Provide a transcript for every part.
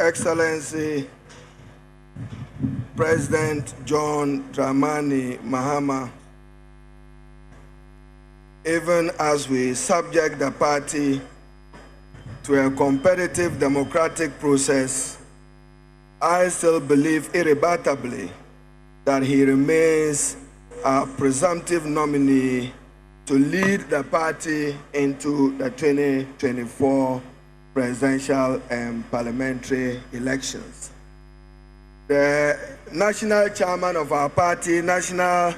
Excellency President John Dramani Mahama, even as we subject the party to a competitive democratic process, I still believe irrebattably that he remains a presumptive nominee to lead the party into the 2024 presidential and parliamentary elections. The national chairman of our party, national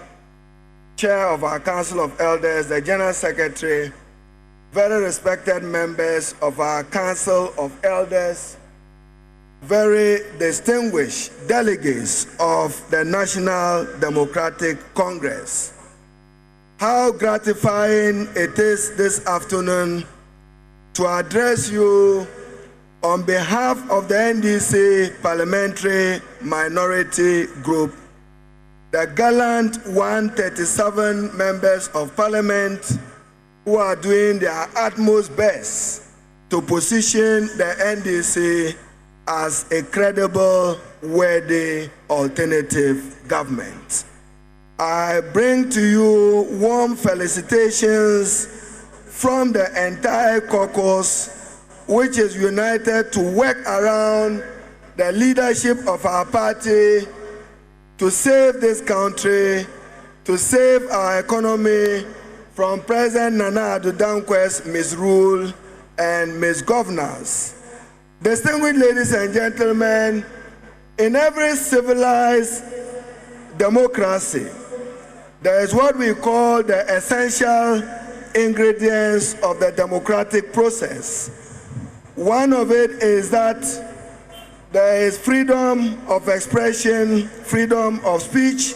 chair of our Council of Elders, the General Secretary, very respected members of our Council of Elders, very distinguished delegates of the National Democratic Congress. How gratifying it is this afternoon to address you on behalf of the NDC Parliamentary Minority Group, the gallant 137 members of Parliament who are doing their utmost best to position the NDC as a credible, worthy alternative government. I bring to you warm felicitations from the entire caucus, which is united to work around the leadership of our party to save this country, to save our economy from President Nana Addo Dankwa's misrule and misgovernance. Distinguished ladies and gentlemen, in every civilized democracy, there is what we call the essential ingredients of the democratic process. One of it is that there is freedom of expression, freedom of speech,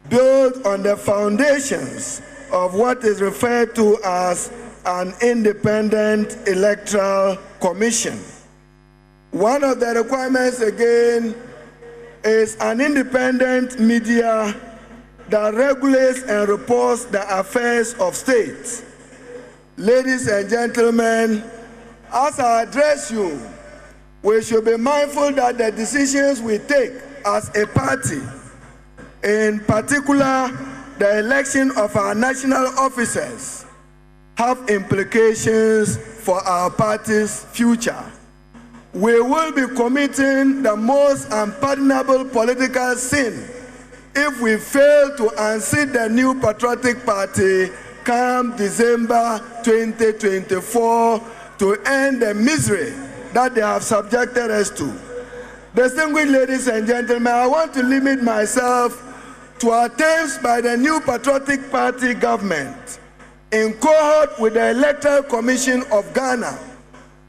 built on the foundations of what is referred to as an independent electoral commission. One of the requirements, again, is an independent media that regulates and reports the affairs of state. Ladies and gentlemen, as I address you, we should be mindful that the decisions we take as a party, in particular the election of our national officers, have implications for our party's future. We will be committing the most unpardonable political sin if we fail to unseat the new patriotic party come December 2024 to end the misery that they have subjected us to. Distinguished ladies and gentlemen, I want to limit myself to attempts by the new patriotic party government in cohort with the Electoral Commission of Ghana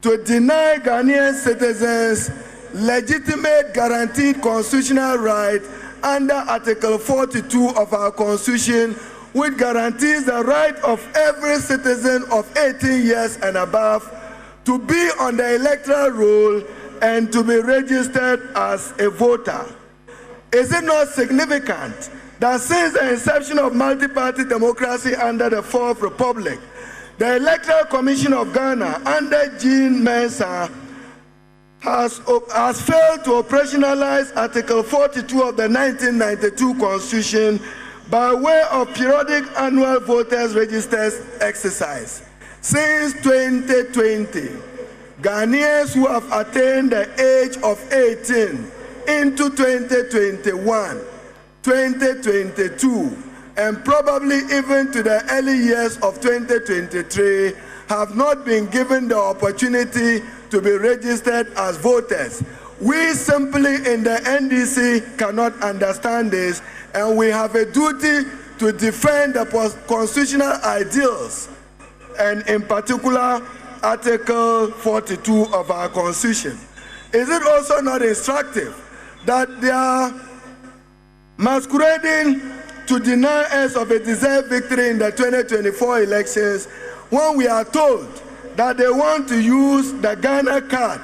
to deny Ghanaian citizens legitimate guaranteed constitutional right under Article 42 of our Constitution, which guarantees the right of every citizen of 18 years and above to be on the electoral roll and to be registered as a voter. Is it not significant that since the inception of multi-party democracy under the Fourth Republic, the Electoral Commission of Ghana under Jean Mensah has failed to operationalize Article 42 of the 1992 Constitution by way of periodic annual voters registers exercise. Since 2020, Ghanaians who have attained the age of 18 into 2021, 2022, and probably even to the early years of 2023 have not been given the opportunity to be registered as voters. We simply in the NDC cannot understand this, and we have a duty to defend the constitutional ideals, and in particular Article 42 of our Constitution. Is it also not instructive that they are masquerading to deny us of a deserved victory in the 2024 elections when we are told that they want to use the Ghana card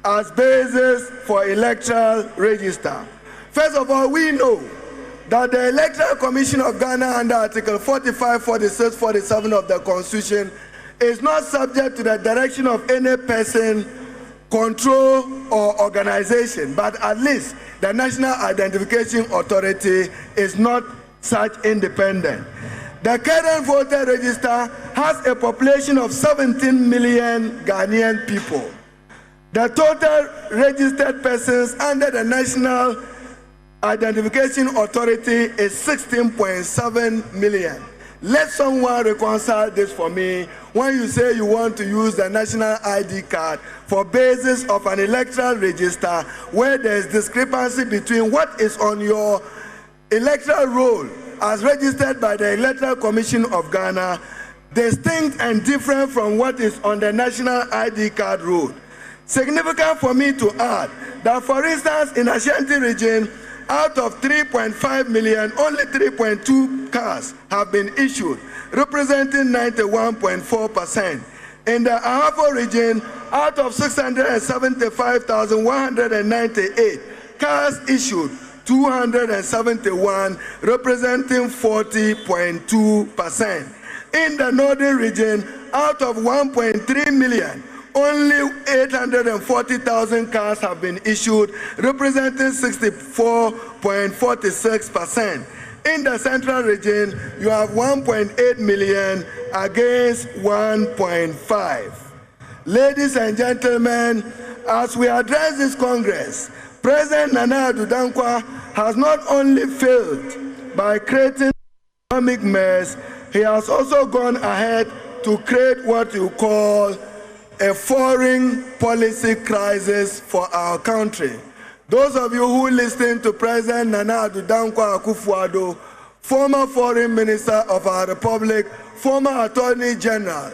as basis for electoral register? First of all, we know that the Electoral Commission of Ghana under Article 45, 46, 47 of the Constitution is not subject to the direction of any person control or organization, but at least the National Identification Authority is not such independent. The current voter register has a population of 17 million Ghanaian people. The total registered persons under the National Identification Authority is 16.7 million. Let someone reconcile this for me. When you say you want to use the national ID card for basis of an electoral register where there is discrepancy between what is on your electoral roll as registered by the Electoral Commission of Ghana, distinct and different from what is on the national ID card roll. Significant for me to add that, for instance, in Ashanti region, out of 3.5 million, only 3.2 cards have been issued, representing 91.4%. In the Ahafo region, out of 675,198 cards issued, 271, representing 40.2%. In the Northern region, out of 1.3 million, only 840,000 cards have been issued, representing 64.46%. In the Central region, you have 1.8 million against 1.5. Ladies and gentlemen, as we address this Congress, President Nana Addo Dankwa has not only failed by creating economic mess, he has also gone ahead to create what you call a foreign policy crisis for our country. Those of you who listen to President Nana Addo Dankwa Akufo-Addo, former foreign minister of our republic, former attorney general,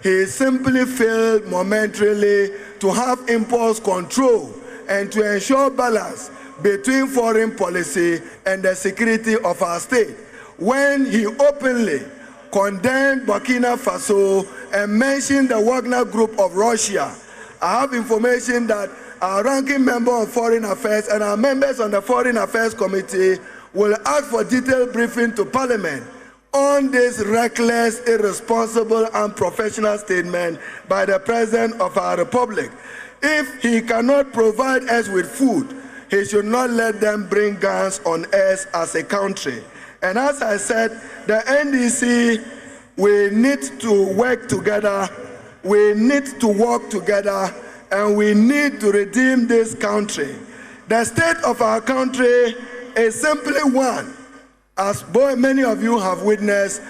he simply failed momentarily to have impulse control and to ensure balance between foreign policy and the security of our state, when he openly condemned Burkina Faso and mentioned the Wagner Group of Russia. I have information that our ranking member on Foreign Affairs and our members on the Foreign Affairs Committee will ask for detailed briefing to Parliament on this reckless, irresponsible, unprofessional statement by the President of our Republic. If he cannot provide us with food, he should not let them bring guns on us as a country. And as I said, the NDC, we need to work together, we need to work together, and we need to redeem this country. The state of our country is simply one, as many of you have witnessed.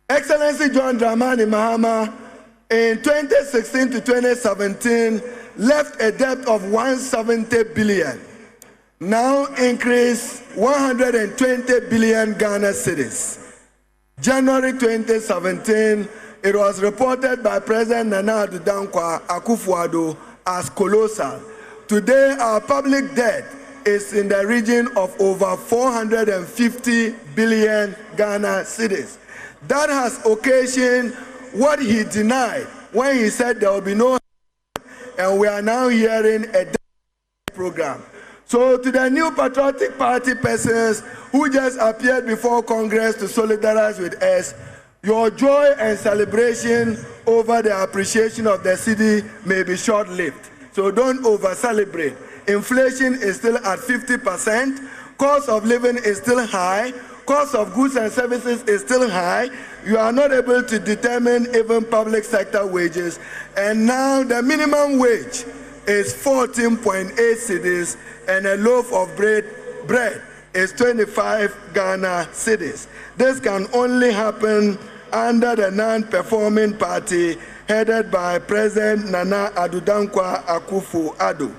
Excellency John Dramani Mahama, in 2016 to 2017, left a debt of 170 billion. Now increased 120 billion Ghana cedis. January 2017, it was reported by President Nana Addo Dankwa Akufo-Addo as colossal. Today, our public debt is in the region of over 450 billion Ghana cedis. That has occasioned what he denied when he said there will be no, and we are now hearing a program. So to the new patriotic party persons who just appeared before Congress to solidarize with us, your joy and celebration over the appreciation of the city may be short-lived. So don't over-celebrate. Inflation is still at 50%, cost of living is still high, cost of goods and services is still high. You are not able to determine even public sector wages. And now the minimum wage is 14.8 cedis, and a loaf of bread is 25 Ghana cedis. This can only happen under the non-performing party headed by President Nana Addo Dankwa Akufo-Addo.